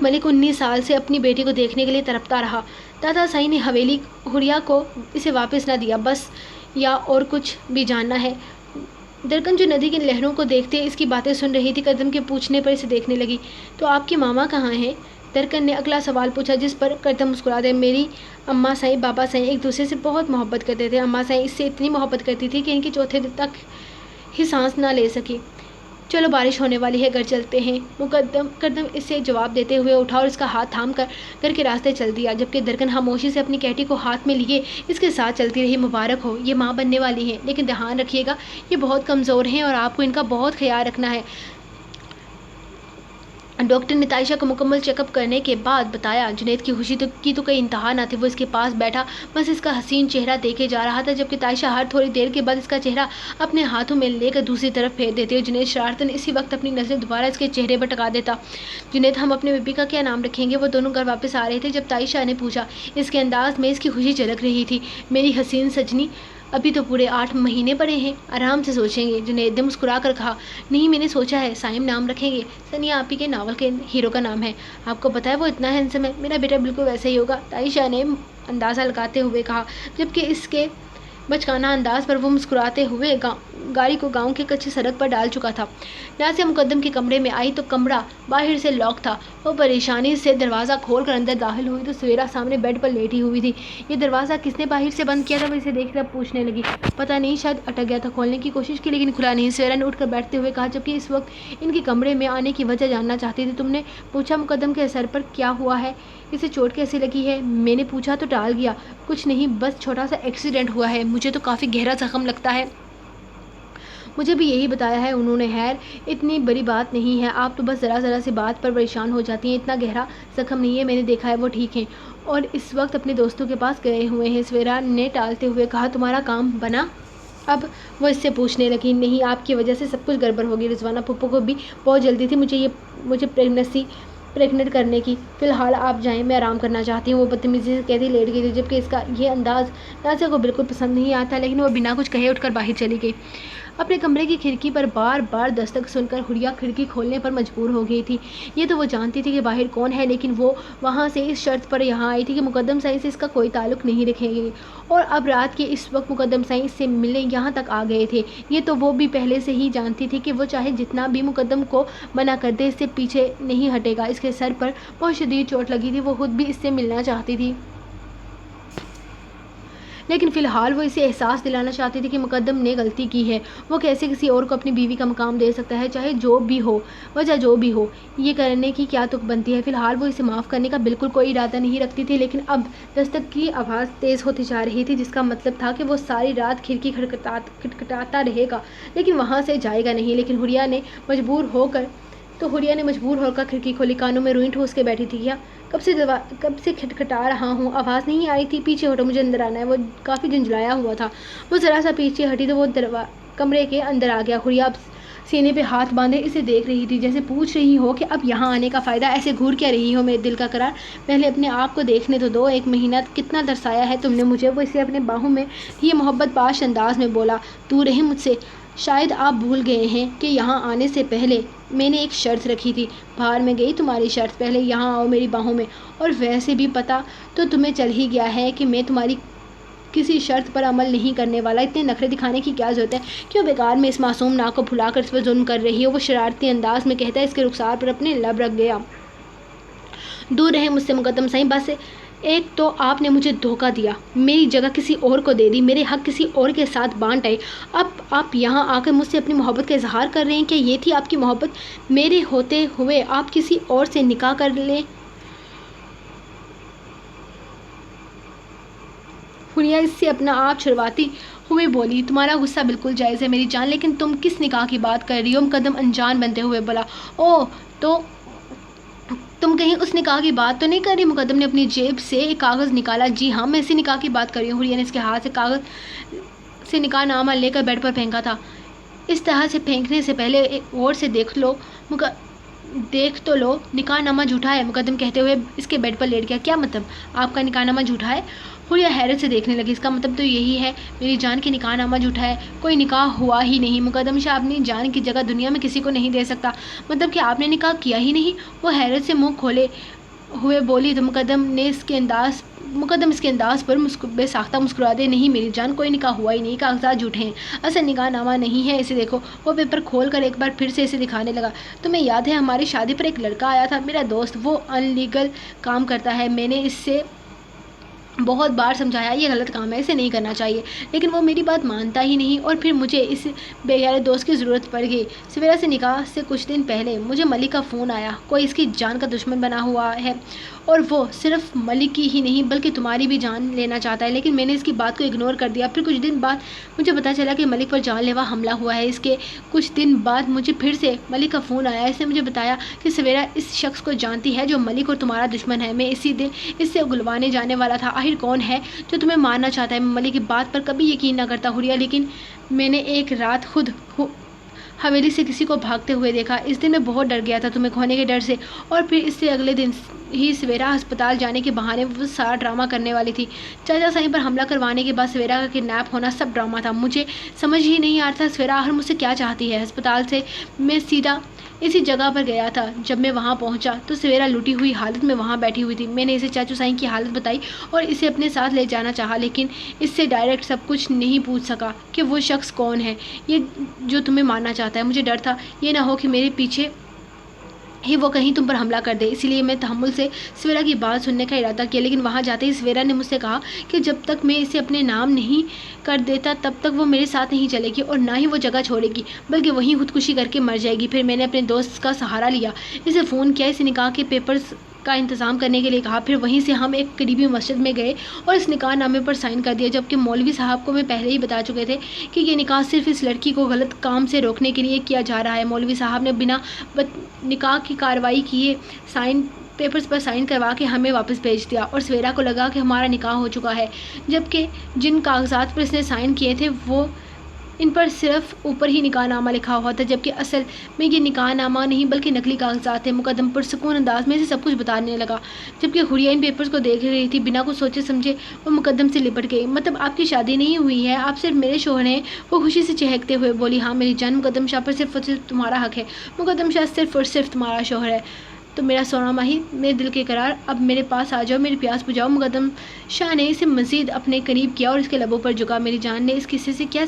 ملک 19 سال سے اپنی بیٹی کو دیکھنے کے لیے تڑپتا رہا۔ دادا سائی نے حویلی ہریا کو اسے واپس نہ دیا، بس یا اور کچھ بھی جاننا ہے۔ درکن جو ندی کی لہروں کو دیکھتے اس کی باتیں سن رہی تھی، کردم کے پوچھنے پر اسے دیکھنے لگی۔ تو آپ کی ماما کہاں ہیں؟ درکن نے اگلا سوال پوچھا، جس پر کردم مسکرا دیا۔ میری اماں سائی بابا سائی ایک دوسرے سے بہت محبت کرتے تھے۔ اماں سائی اس سے اتنی محبت کرتی تھی کہ ان کی چوتھے دن تک ہی سانس نہ لے سکی۔ چلو بارش ہونے والی ہے، گھر چلتے ہیں۔ کردم اسے جواب دیتے ہوئے اٹھا اور اس کا ہاتھ تھام کر گھر کے راستے چل دیا، جبکہ درکن خاموشی سے اپنی کیٹی کو ہاتھ میں لیے اس کے ساتھ چلتی رہی۔ مبارک ہو، یہ ماں بننے والی ہیں، لیکن دھیان رکھیے گا یہ بہت کمزور ہیں اور آپ کو ان کا بہت خیال رکھنا ہے۔ ڈاکٹر نے تائشہ کو مکمل چیک اپ کرنے کے بعد بتایا۔ جنید کی خوشی کی تو کوئی انتہا نہ تھی۔ وہ اس کے پاس بیٹھا بس اس کا حسین چہرہ دیکھے جا رہا تھا، جبکہ تائشہ ہر تھوڑی دیر کے بعد اس کا چہرہ اپنے ہاتھوں میں لے کر دوسری طرف پھیر دیتی اور جنید شرارتاً اسی وقت اپنی نظریں دوبارہ اس کے چہرے پر ٹکا دیتا۔ جنید، ہم اپنے بیبی کا کیا نام رکھیں گے؟ وہ دونوں گھر واپس آ رہے تھے جب تائشہ نے پوچھا۔ اس کے انداز میں اس کی خوشی جھلک رہی تھی۔ میری حسین سجنی، ابھی تو پورے 8 مہینے پڑے ہیں، آرام سے سوچیں گے۔ جنید نے مسکرا کر کہا۔ نہیں، میں نے سوچا ہے سائم نام رکھیں گے۔ سنیا آپی کے ناول کے ہیرو کا نام ہے، آپ کو پتہ ہے وہ اتنا ہینڈسم ہے۔ میرا بیٹا بالکل ویسا ہی ہوگا، تائشہ نے اندازہ لگاتے ہوئے کہا، جبکہ اس کے بچکانہ انداز پر وہ مسکراتے ہوئے گاڑی کو گاؤں کے کچی سڑک پر ڈال چکا تھا۔ نازیہ مقدم کے کمرے میں آئی تو کمرہ باہر سے لاک تھا۔ وہ پریشانی سے دروازہ کھول کر اندر داخل ہوئی تو سویرا سامنے بیڈ پر لیٹی ہوئی تھی۔ یہ دروازہ کس نے باہر سے بند کیا تھا؟ وہ اسے دیکھ کر پوچھنے لگی۔ پتہ نہیں، شاید اٹک گیا تھا، کھولنے کی کوشش کی لیکن کھلا نہیں، سویرا نے اٹھ کر بیٹھتے ہوئے کہا، جبکہ اس وقت ان کے کمرے میں آنے کی وجہ جاننا چاہتی تھی۔ تم نے پوچھا مقدم کے سر پر کیا ہوا ہے؟ اسے چوٹ کیسے لگی ہے؟ میں نے پوچھا تو ٹال گیا، کچھ نہیں، بس چھوٹا سا ایکسیڈنٹ ہوا ہے۔ مجھے تو کافی گہرا زخم لگتا ہے۔ مجھے بھی یہی بتایا ہے انہوں نے۔ خیر، اتنی بڑی بات نہیں ہے، آپ تو بس ذرا سی بات پر پریشان ہو جاتی ہیں، اتنا گہرا زخم نہیں ہے، میں نے دیکھا ہے، وہ ٹھیک ہیں اور اس وقت اپنے دوستوں کے پاس گئے ہوئے ہیں۔ سویرا نے ٹالتے ہوئے کہا۔ تمہارا کام بنا؟ اب وہ اس سے پوچھنے لگی۔ نہیں، آپ کی وجہ سے سب کچھ گڑبڑ ہوگی۔ رضوانہ پھپھو کو بھی بہت جلدی تھی مجھے پریگننٹ کرنے کی۔ فی الحال آپ جائیں، میں آرام کرنا چاہتی ہوں، وہ بدتمیزی سے کہتی لیٹ گئی تھی، جبکہ اس کا یہ انداز نازیہ کو بالکل پسند نہیں آتا، لیکن وہ بنا کچھ کہے اٹھ کر باہر چلی گئی۔ اپنے کمرے کی کھڑکی پر بار بار دستک سن کر حریہ کھڑکی کھولنے پر مجبور ہو گئی تھی۔ یہ تو وہ جانتی تھی کہ باہر کون ہے، لیکن وہ وہاں سے اس شرط پر یہاں آئی تھی کہ مقدم سائیں سے اس کا کوئی تعلق نہیں رکھے گی، اور اب رات کے اس وقت مقدم سائیں سے ملنے یہاں تک آ گئے تھے۔ یہ تو وہ بھی پہلے سے ہی جانتی تھی کہ وہ چاہے جتنا بھی مقدم کو منع کر دے، اس سے پیچھے نہیں ہٹے گا۔ اس کے سر پر بہت شدید چوٹ لگی تھی، وہ خود بھی اس سے ملنا چاہتی تھی، لیکن فی الحال وہ اسے احساس دلانا چاہتی تھی کہ مقدم نے غلطی کی ہے۔ وہ کیسے کسی اور کو اپنی بیوی کا مقام دے سکتا ہے، چاہے جو بھی ہو، وجہ جو بھی ہو، یہ کرنے کی کیا تک بنتی ہے۔ فی الحال وہ اسے معاف کرنے کا بالکل کوئی ارادہ نہیں رکھتی تھی، لیکن اب دستک کی آواز تیز ہوتی جا رہی تھی، جس کا مطلب تھا کہ وہ ساری رات کھڑکی کھٹکھٹاتا رہے گا، لیکن وہاں سے جائے گا نہیں۔ لیکن حریہ نے مجبور ہو کر کھڑکی کھولی، کانوں میں روئی ٹھوس کے بیٹھی تھی۔ کیا کب سے کھٹکھٹا رہا ہوں، آواز نہیں آ رہی تھی؟ پیچھے ہٹو، مجھے اندر آنا ہے۔ وہ کافی جھنجھلایا ہوا تھا۔ وہ ذرا سا پیچھے ہٹی تو وہ کمرے کے اندر آ گیا۔ حریہ اب سینے پہ ہاتھ باندھے اسے دیکھ رہی تھی، جیسے پوچھ رہی ہو کہ اب یہاں آنے کا فائدہ، ایسے گھور کیا رہی ہو میرے دل کا قرار؟ پہلے اپنے آپ کو دیکھنے تو دو، 1 مہینہ کتنا ترسایا ہے تم نے مجھے۔ وہ اسے اپنے باہوں میں یہ محبت باش انداز میں بولا، دور رہیں مجھ سے۔ شاید آپ بھول گئے ہیں کہ یہاں آنے سے پہلے میں نے ایک شرط رکھی تھی۔ باہر میں گئی تمہاری شرط، پہلے یہاں آؤ میری باہوں میں۔ اور ویسے بھی پتہ تو تمہیں چل ہی گیا ہے کہ میں تمہاری کسی شرط پر عمل نہیں کرنے والا۔ اتنے نخرے دکھانے کی کیا ضرورت ہے؟ کیوں بیکار میں اس معصوم ناک کو پھلا کر اس پر ظلم کر رہی ہو؟ وہ شرارتی انداز میں کہتا اس کے رخسار پر اپنے لب رکھ گیا۔ دور رہیں مجھ سے مقدم سائیں، بس ایک تو آپ نے مجھے دھوکہ دیا، میری جگہ کسی اور کو دے دی، میرے حق کسی اور کے ساتھ بانٹ آئے۔ اب آپ یہاں آ کر مجھ سے اپنی محبت کا اظہار کر رہے ہیں۔ کیا یہ تھی آپ کی محبت؟ میرے ہوتے ہوئے آپ کسی اور سے نکاح کر لیں؟ حریہ اس سے اپنا آپ چھڑواتی ہوئے بولی، تمہارا غصہ بالکل جائز ہے میری جان، لیکن تم کس نکاح کی بات کر رہی ہو؟ مقدم انجان بنتے ہوئے بولا، اوہ تو تم کہیں اس نکاح کی بات تو نہیں کر رہی؟ مقدم نے اپنی جیب سے ایک کاغذ نکالا، جی ہاں میں اسی نکاح کی بات کر رہی ہوں۔ حریہ نے اس کے ہاتھ سے کاغذ سے نکاح نامہ لے کر بیڈ پر پھینکا تھا۔ اس طرح سے پھینکنے سے پہلے ایک غور سے دیکھ تو لو، نکاح نامہ جھوٹا ہے، مقدم کہتے ہوئے اس کے بیڈ پر لیٹ گیا۔ کیا مطلب؟ آپ کا نکاح نامہ جھوٹا ہے؟ حریہ حیرت سے دیکھنے لگی، اس کا مطلب تو یہی ہے میری جان کی نکاح نامہ جھوٹا ہے، کوئی نکاح ہوا ہی نہیں۔ مقدم شاہ اپنی جان کی جگہ دنیا میں کسی کو نہیں دے سکتا، مطلب کہ آپ نے نکاح کیا ہی نہیں؟ وہ حیرت سے منہ کھولے ہوئے بولی تو مقدم اس کے انداز پر بے ساختہ مسکرا دے، نہیں میری جان، کوئی نکاح ہوا ہی نہیں، کاغذات جھوٹے ہیں، اصل نکاح نامہ نہیں ہے، اسے دیکھو۔ وہ پیپر کھول کر ایک بار پھر سے اسے دکھانے لگا، تمہیں یاد ہے ہماری شادی پر ایک لڑکا آیا تھا، میرا دوست، وہ ان لیگل کام کرتا ہے، میں نے اس سے بہت بار سمجھایا یہ غلط کام ہے، اسے نہیں کرنا چاہیے، لیکن وہ میری بات مانتا ہی نہیں، اور پھر مجھے اس بے غیرت دوست کی ضرورت پڑ گئی۔ سویرا سے نکاح سے کچھ دن پہلے مجھے ملک کا فون آیا، کوئی اس کی جان کا دشمن بنا ہوا ہے، اور وہ صرف ملک کی ہی نہیں بلکہ تمہاری بھی جان لینا چاہتا ہے، لیکن میں نے اس کی بات کو اگنور کر دیا۔ پھر کچھ دن بعد مجھے پتہ چلا کہ ملک پر جان لیوا حملہ ہوا ہے۔ اس کے کچھ دن بعد مجھے پھر سے ملک کا فون آیا، اس نے مجھے بتایا کہ سویرا اس شخص کو جانتی ہے جو ملک اور تمہارا دشمن ہے۔ میں اسی دن اس سے اگلوانے جانے والا تھا، آخر کون ہے جو تمہیں مارنا چاہتا ہے؟ میں ملک کی بات پر کبھی یقین نہ کرتا حریہ، لیکن میں نے ایک رات خود حویلی سے کسی کو بھاگتے ہوئے دیکھا، اس دن میں بہت ڈر گیا تھا تمہیں کھونے کے ڈر سے، اور پھر اس سے اگلے دن ہی سویرا ہسپتال جانے کے بہانے وہ سارا ڈرامہ کرنے والی تھی۔ چاچا سائیں پر حملہ کروانے کے بعد سویرا کا کڈنیپ ہونا سب ڈرامہ تھا، مجھے سمجھ ہی نہیں آتا سویرا آخر مجھ سے کیا چاہتی ہے۔ ہسپتال سے میں سیدھا اسی جگہ پر گیا تھا، جب میں وہاں پہنچا تو سویرا لٹی ہوئی حالت میں وہاں بیٹھی ہوئی تھی۔ میں نے اسے چاچو سائیں کی حالت بتائی اور اسے اپنے ساتھ لے جانا چاہا، لیکن اس سے ڈائریکٹ سب کچھ نہیں پوچھ سکا کہ وہ شخص کون ہے یہ جو تمہیں مارنا چاہتا ہے۔ مجھے ڈر تھا یہ نہ ہو کہ میرے پیچھے ہی وہ کہیں تم پر حملہ کر دے، اسی لیے میں تحمل سے سویرا کی بات سننے کا ارادہ کیا، لیکن وہاں جاتے ہی سویرا نے مجھ سے کہا کہ جب تک میں اسے اپنے نام نہیں کر دیتا تب تک وہ میرے ساتھ نہیں چلے گی، اور نہ ہی وہ جگہ چھوڑے گی بلکہ وہیں خودکشی کر کے مر جائے گی۔ پھر میں نے اپنے دوست کا سہارا لیا، اسے فون کیا، اسے نکاح کے پیپرز کا انتظام کرنے کے لیے کہا، پھر وہیں سے ہم ایک قریبی مسجد میں گئے اور اس نکاح نامے پر سائن کر دیا، جبکہ مولوی صاحب کو میں پہلے ہی بتا چکے تھے کہ یہ نکاح صرف اس لڑکی کو غلط کام سے روکنے کے لیے کیا جا رہا ہے۔ مولوی صاحب نے بنا نکاح کی کارروائی کیے پیپرز پر سائن کروا کے ہمیں واپس بھیج دیا، اور سویرا کو لگا کہ ہمارا نکاح ہو چکا ہے، جبکہ جن کاغذات پر اس نے سائن کیے تھے وہ ان پر صرف اوپر ہی نکاح نامہ لکھا ہوا تھا، جبکہ اصل میں یہ نکاح نامہ نہیں بلکہ نقلی کاغذات تھے۔ مقدم پرسکون انداز میں سے سب کچھ بتانے لگا۔ جبکہ حوریہ ان پیپرز کو دیکھ رہی تھی، بنا کچھ سوچے سمجھے وہ مقدم سے لپٹ گئی۔ مطلب آپ کی شادی نہیں ہوئی ہے، آپ صرف میرے شوہر ہیں؟ وہ خوشی سے چہکتے ہوئے بولی۔ ہاں میری جان، مقدم شاہ پر صرف اور صرف تمہارا حق ہے۔ مقدم شاہ صرف اور صرف تمہارا شوہر ہے۔ تو میرا سونا ماہی، میرے دل کے قرار، اب میرے پاس آ جاؤ، میری پیاس بجھاؤ۔ مقدم شاہ نے اسے مزید اپنے قریب کیا اور اس کے لبوں پر جھکا۔ میری جان نے اس قصے سے کیا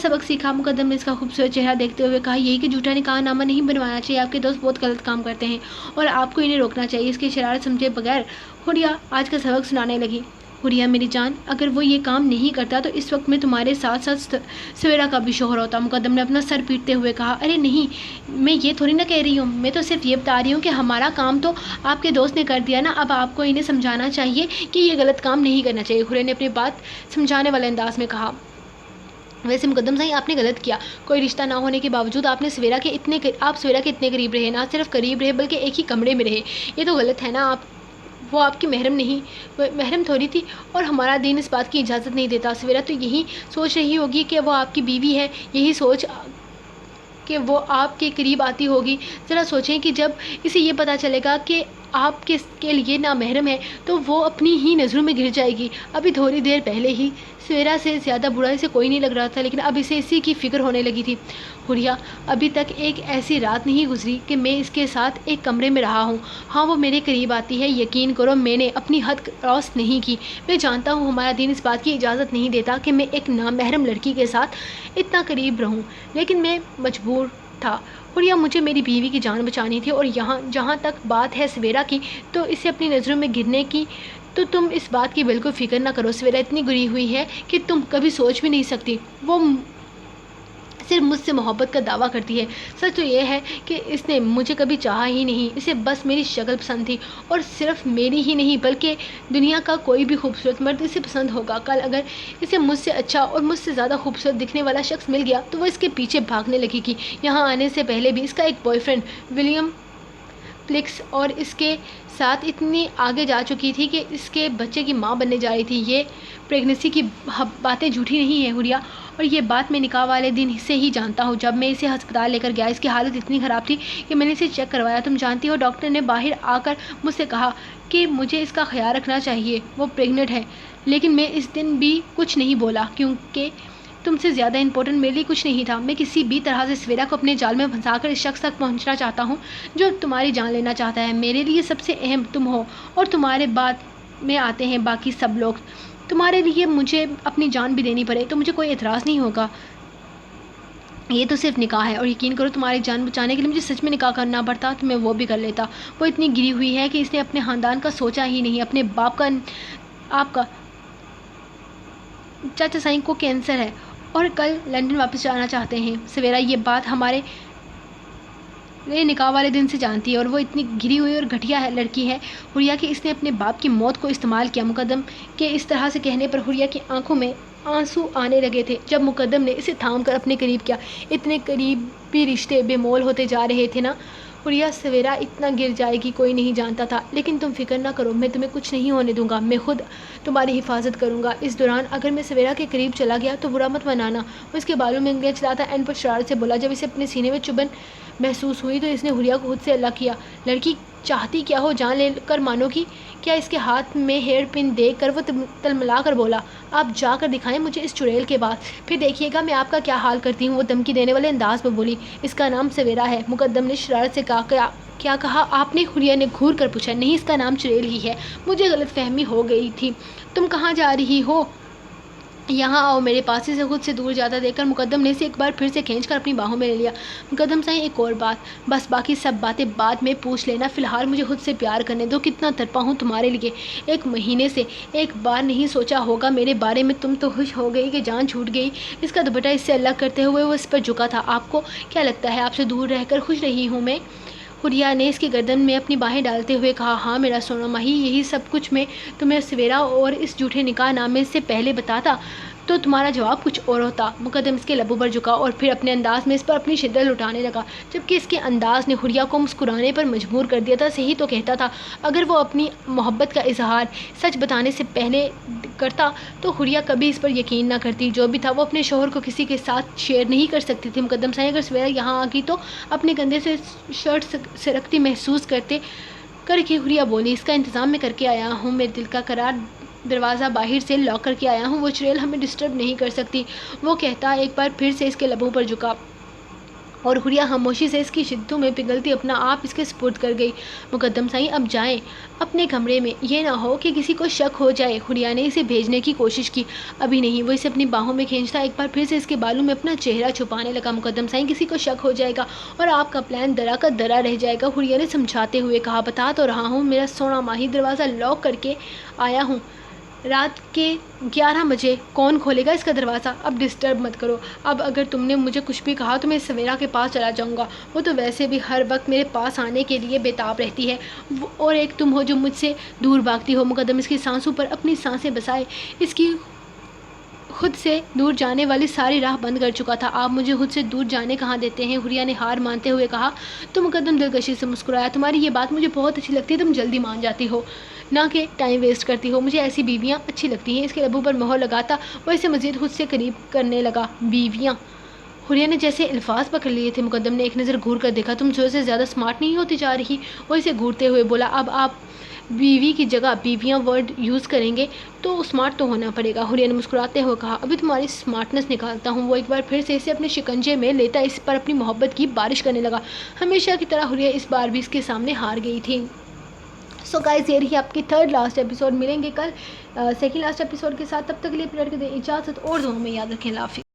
سبق سیکھا؟ مقدم نے اس کا خوبصورت چہرہ دیکھتے ہوئے کہا، یہی کہ جھوٹا نکاح نامہ نہیں بنوانا چاہیے۔ آپ کے دوست بہت غلط کام کرتے ہیں اور آپ کو انہیں روکنا چاہیے۔ اس کی شرارت سمجھے بغیر حوریہ آج کا سبق سنانے لگی۔ حوریہ میری جان، اگر وہ یہ کام نہیں کرتا تو اس وقت میں تمہارے ساتھ ساتھ سویرا کا بھی شوہر ہوتا۔ مقدم نے اپنا سر پیٹتے ہوئے کہا، ارے نہیں، میں یہ تھوڑی نہ کہہ رہی ہوں، میں تو صرف یہ بتا رہی ہوں کہ ہمارا کام تو آپ کے دوست نے کر دیا نا، اب آپ کو انہیں سمجھانا چاہیے کہ یہ غلط کام نہیں کرنا چاہیے۔ حوریہ نے اپنی بات سمجھانے والے انداز میں کہا، ویسے مقدم صاحب آپ نے غلط کیا، کوئی رشتہ نہ ہونے کے باوجود آپ سویرا کے اتنے قریب رہے، نہ صرف قریب رہے بلکہ ایک ہی کمرے میں رہے، یہ تو غلط ہے نا۔ وہ آپ کی محرم تھوڑی تھی، اور ہمارا دین اس بات کی اجازت نہیں دیتا۔ سویرا تو یہی سوچ رہی ہوگی کہ وہ آپ کی بیوی ہے، یہی سوچ کہ وہ آپ کے قریب آتی ہوگی۔ ذرا سوچیں کہ جب اسے یہ پتہ چلے گا کہ آپ کے لیے نامحرم ہے تو وہ اپنی ہی نظروں میں گر جائے گی۔ ابھی تھوڑی دیر پہلے ہی سویرا سے زیادہ برا اسے کوئی نہیں لگ رہا تھا، لیکن اب اسے اسی کی فکر ہونے لگی تھی۔ حوریہ، ابھی تک ایک ایسی رات نہیں گزری کہ میں اس کے ساتھ ایک کمرے میں رہا ہوں۔ ہاں وہ میرے قریب آتی ہے، یقین کرو میں نے اپنی حد کراس نہیں کی۔ میں جانتا ہوں ہمارا دین اس بات کی اجازت نہیں دیتا کہ میں ایک نامحرم لڑکی کے ساتھ اتنا قریب رہوں، لیکن میں مجبور تھا۔ حوریہ، مجھے میری بیوی کی جان بچانی تھی، اور جہاں تک بات ہے سویرا کی، تو اسے اپنی نظروں میں گرنے کی تو تم اس بات کی بالکل فکر نہ کرو۔ سویرا اتنی گری ہوئی ہے کہ تم کبھی سوچ بھی نہیں سکتی۔ وہ صرف مجھ سے محبت کا دعویٰ کرتی ہے۔ سچ تو یہ ہے کہ اس نے مجھے کبھی چاہا ہی نہیں، اسے بس میری شکل پسند تھی، اور صرف میری ہی نہیں بلکہ دنیا کا کوئی بھی خوبصورت مرد اسے پسند ہوگا۔ کل اگر اسے مجھ سے اچھا اور مجھ سے زیادہ خوبصورت دکھنے والا شخص مل گیا تو وہ اس کے پیچھے بھاگنے لگے گی۔ یہاں آنے سے پہلے بھی اس کا ایک بوائے فرینڈ ولیم پلکس اور اس کے ساتھ اتنی آگے جا چکی تھی کہ اس کے بچے کی ماں بننے جا رہی تھی۔ یہ پریگننسی کی باتیں جھوٹی نہیں ہیں حوریہ، اور یہ بات میں نکاح والے دن سے ہی جانتا ہوں۔ جب میں اسے ہسپتال لے کر گیا، اس کی حالت اتنی خراب تھی کہ میں نے اسے چیک کروایا۔ تم جانتی ہو ڈاکٹر نے باہر آ کر مجھ سے کہا کہ مجھے اس کا خیال رکھنا چاہیے، وہ پریگننٹ ہے، لیکن میں اس دن بھی کچھ نہیں بولا کیونکہ تم سے زیادہ امپورٹنٹ میرے لیے کچھ نہیں تھا۔ میں کسی بھی طرح سے سویرا کو اپنے جال میں پھنسا کر اس شخص تک پہنچنا چاہتا ہوں جو تمہاری جان لینا چاہتا ہے۔ میرے لیے سب سے اہم تم ہو، اور تمہارے بعد میں آتے ہیں باقی سب لوگ۔ تمہارے لیے مجھے اپنی جان بھی دینی پڑے تو مجھے کوئی اعتراض نہیں ہوگا۔ یہ تو صرف نکاح ہے، اور یقین کرو تمہاری جان بچانے کے لیے مجھے سچ میں نکاح کرنا پڑتا تو میں وہ بھی کر لیتا۔ وہ اتنی گری ہوئی ہے کہ اس نے اپنے خاندان کا سوچا ہی نہیں۔ اپنے باپ کا، آپ کا چاچا سائیں کو کینسر ہے اور کل لندن واپس جانا چاہتے ہیں۔ سویرا یہ بات ہمارے نکاح والے دن سے جانتی ہے، اور وہ اتنی گری ہوئی اور گھٹیا لڑکی ہے حوریہ کہ اس نے اپنے باپ کی موت کو استعمال کیا۔ مقدم کے اس طرح سے کہنے پر حوریہ کی آنکھوں میں آنسو آنے لگے تھے۔ جب مقدم نے اسے تھام کر اپنے قریب کیا، اتنے قریبی رشتے بے مول ہوتے جا رہے تھے نا حوریہ، سویرا اتنا گر جائے گی کوئی نہیں جانتا تھا، لیکن تم فکر نہ کرو، میں تمہیں کچھ نہیں ہونے دوں گا، میں خود تمہاری حفاظت کروں گا۔ اس دوران اگر میں سویرا کے قریب چلا گیا تو برا مت منانا۔ وہ اس کے بالوں میں انگلیاں چلاتا اینڈ پر شرارت سے بولا۔ جب اسے اپنے سینے میں چبھن محسوس ہوئی تو اس نے حوریہ کو خود سے الگ کیا۔ لڑکی چاہتی کیا ہو، جان لے کر مانو گی کیا؟ اس کے ہاتھ میں ہیئر پن دیکھ کر وہ تلملا کر بولا، آپ جا کر دکھائیں مجھے اس چڑیل کے بعد، پھر دیکھیے گا میں آپ کا کیا حال کرتی ہوں۔ وہ دھمکی دینے والے انداز میں بولی، اس کا نام سویرا ہے۔ مقدم نے شرارت سے کہا، کیا کہا آپ نے؟ حوریہ نے گھور کر پوچھا۔ نہیں، اس کا نام چڑیل ہی ہے، مجھے غلط فہمی ہو گئی تھی۔ تم کہاں جا رہی ہو؟ یہاں آؤ میرے پاس۔ اسے خود سے دور جاتا دیکھ کر مقدم نے اسے ایک بار پھر سے کھینچ کر اپنی باہوں میں لے لیا۔ مقدم صاحب ایک اور بات، بس باقی سب باتیں بعد میں پوچھ لینا، فی الحال مجھے خود سے پیار کرنے دو۔ کتنا تڑپا ہوں تمہارے لیے، ایک مہینے سے ایک بار نہیں سوچا ہوگا میرے بارے میں۔ تم تو خوش ہو گئی کہ جان چھوٹ گئی۔ اس کا دوپٹہ اس سے الگ کرتے ہوئے وہ اس پر جھکا تھا۔ آپ کو کیا لگتا ہے آپ سے دور رہ کر خوش رہی ہوں میں؟ حوریہ نے اس کی گردن میں اپنی باہیں ڈالتے ہوئے کہا، ہاں میرا سونا ماہی، یہی سب کچھ میں تمہیں سویرا اور اس جھوٹے نکاح نامے سے پہلے بتاتا تو تمہارا جواب کچھ اور ہوتا۔ مقدم اس کے لبوں پر جھکا اور پھر اپنے انداز میں اس پر اپنی شدت لٹانے لگا، جبکہ اس کے انداز نے حریہ کو مسکرانے پر مجبور کر دیا تھا۔ صحیح تو کہتا تھا، اگر وہ اپنی محبت کا اظہار سچ بتانے سے پہلے کرتا تو حریہ کبھی اس پر یقین نہ کرتی۔ جو بھی تھا، وہ اپنے شوہر کو کسی کے ساتھ شیئر نہیں کر سکتی تھی۔ مقدم صاحب اگر سویرا یہاں آ گئی تو اپنے کندھے سے شرٹ سرکتی محسوس کر کے حریہ بولی، اس کا انتظام میں کر کے آیا ہوں، میرے دل کا قرار دروازہ باہر سے لاک کر کے آیا ہوں، وہ چڑیل ہمیں ڈسٹرب نہیں کر سکتی، وہ کہتا ایک بار پھر سے اس کے لبوں پر جھکا اور حریہ خاموشی سے اس کی شدتوں میں پگھلتی اپنا آپ اس کے سپرد کر گئی۔ مقدم صاحب اب جائیں اپنے کمرے میں، یہ نہ ہو کہ کسی کو شک ہو جائے۔ حریہ نے اسے بھیجنے کی کوشش کی، ابھی نہیں۔ وہ اسے اپنی باہوں میں کھینچتا ایک بار پھر سے اس کے بالوں میں اپنا چہرہ چھپانے لگا۔ مقدم صاحب کسی کو شک ہو جائے گا اور آپ کا پلان درا کا درا رہ جائے گا، حریہ نے سمجھاتے ہوئے کہا۔ بتا تو رہا ہوں میرا سونا ماہی، دروازہ لاک کر کے آیا ہوں، رات کے 11 بجے کون کھولے گا اس کا دروازہ؟ اب ڈسٹرب مت کرو، اب اگر تم نے مجھے کچھ بھی کہا تو میں سویرا کے پاس چلا جاؤں گا، وہ تو ویسے بھی ہر وقت میرے پاس آنے کے لیے بےتاب رہتی ہے، اور ایک تم ہو جو مجھ سے دور بھاگتی ہو۔ مقدم اس کی سانسوں پر اپنی سانسیں بسائے اس کی خود سے دور جانے والی ساری راہ بند کر چکا تھا۔ آپ مجھے خود سے دور جانے کہاں دیتے ہیں؟ حریہ نے ہار مانتے ہوئے کہا۔ تو مقدم دلکشی سے مسکرایا، تمہاری یہ بات مجھے بہت اچھی لگتی ہے، تم جلدی مان جاتی ہو، نہ کہ ٹائم ویسٹ کرتی ہو، مجھے ایسی بیویاں اچھی لگتی ہیں۔ اس کے لبوں پر مہر لگاتا وہ اسے مزید خود سے قریب کرنے لگا۔ بیویاں؟ حریہ نے جیسے الفاظ پکڑ لیے تھے۔ مقدم نے ایک نظر گھور کر دیکھا، تم جو سے زیادہ سمارٹ نہیں ہوتی جا رہی؟ وہ اسے گھورتے ہوئے بولا، اب آپ بیوی کی جگہ بیویاں ورڈ یوز کریں گے تو اسمارٹ تو ہونا پڑے گا۔ حریہ نے مسکراتے ہوئے کہا، ابھی تمہاری اسمارٹنس نکالتا ہوں۔ وہ ایک بار پھر سے اسے اپنے شکنجے میں لیتا اس پر اپنی محبت کی بارش کرنے لگا۔ ہمیشہ کی طرح حریہ اس بار بھی اس کے سامنے ہار گئی تھی۔ سو گائز، یہ رہی آپ کی تھرڈ لاسٹ ایپیسوڈ۔ ملیں گے کل سیکنڈ لاسٹ ایپیسوڈ کے ساتھ، تب تک کے لیے پیریڈ کے دیں اجازت اور دعاؤں میں یاد رکھیں۔ اللہ حافظ۔